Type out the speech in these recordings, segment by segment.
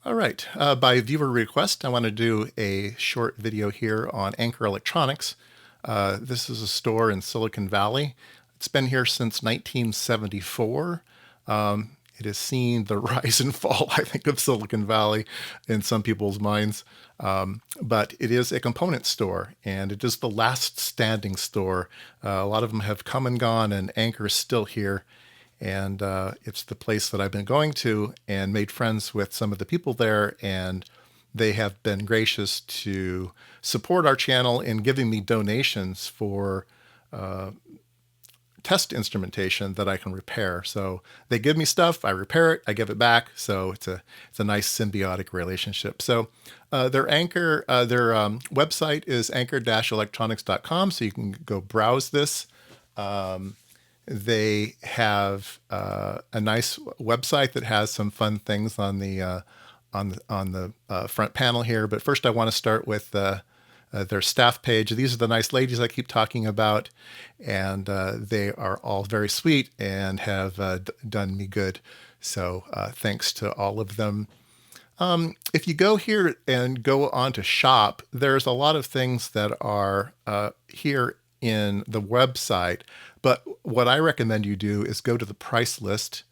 All right, by viewer request, I want to do a short video here on Anchor Electronics. This is a store in Silicon Valley. It's been here since 1974. It has seen the rise and fall, I think, of Silicon Valley in some people's minds. But it is a component store, and it is the last standing store. A lot of them have come and gone, and Anchor is still here. And it's the place that I've been going to and made friends with some of the people there. And they have been gracious to support our channel in giving me donations for test instrumentation that I can repair. So they give me stuff, I repair it, I give it back. So it's a nice symbiotic relationship. So their website is anchor-electronics.com. So you can go browse this. They have a nice website that has some fun things on the front panel here. But first, I want to start with their staff page. These are the nice ladies I keep talking about, and they are all very sweet and have done me good. So thanks to all of them. If you go here and go on to shop, there's a lot of things that are here in the website. But what I recommend you do is go to the price list,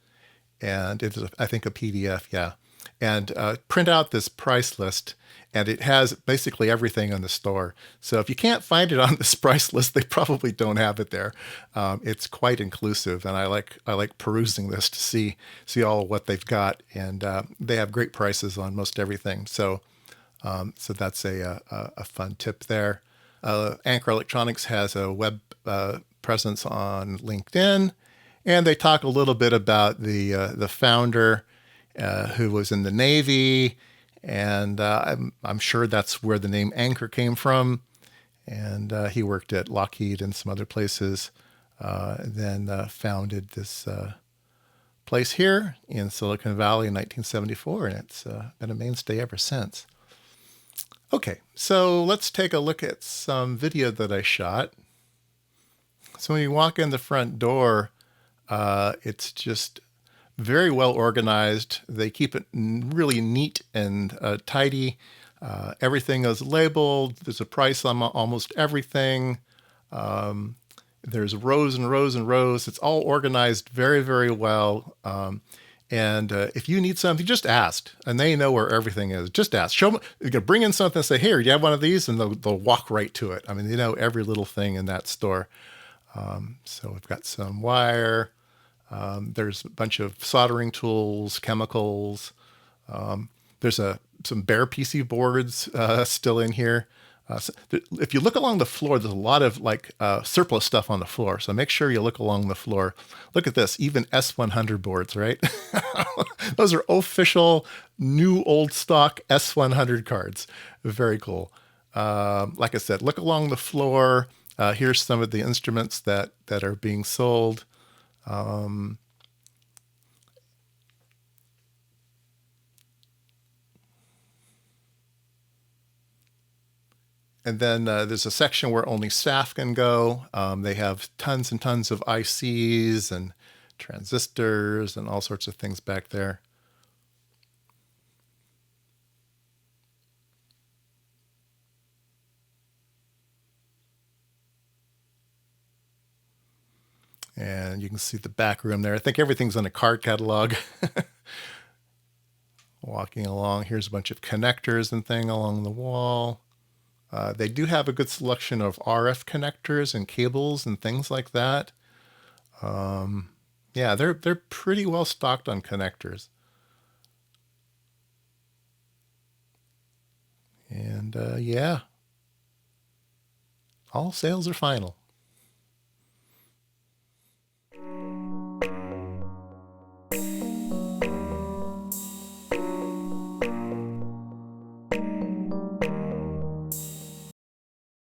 and it's, I think, a PDF, yeah, and print out this price list, and it has basically everything in the store. So if you can't find it on this price list, they probably don't have it there. It's quite inclusive, and I like perusing this to see all of what they've got, and they have great prices on most everything. So so that's a fun tip there. Anchor Electronics has a web presence on LinkedIn, and they talk a little bit about the founder who was in the Navy, and I'm sure that's where the name Anchor came from. And he worked at Lockheed and some other places, then founded this place here in Silicon Valley in 1974, and it's been a mainstay ever since. Okay, so let's take a look at some video that I shot. So when you walk in the front door, it's just very well organized. They keep it really neat and tidy. Everything is labeled. There's a price on almost everything. There's rows and rows and rows. It's all organized very, very well. And if you need something, just ask, and they know where everything is. Just ask. Show them. You can bring in something and say, "Here, you have one of these," and they'll walk right to it. I mean, they know every little thing in that store. So we've got some wire. There's a bunch of soldering tools, chemicals. There's some bare PC boards still in here. If you look along the floor, there's a lot of surplus stuff on the floor. So make sure you look along the floor. Look at this, even S100 boards, right? Those are official new old stock S100 cards. Very cool. Like I said, look along the floor. Here's some of the instruments that are being sold. And then there's a section where only staff can go. They have tons and tons of ICs and transistors and all sorts of things back there. And you can see the back room there. I think everything's in a card catalog. Walking along, here's a bunch of connectors and thing along the wall. They do have a good selection of RF connectors and cables and things like that. Yeah, they're pretty well stocked on connectors. And yeah, all sales are final.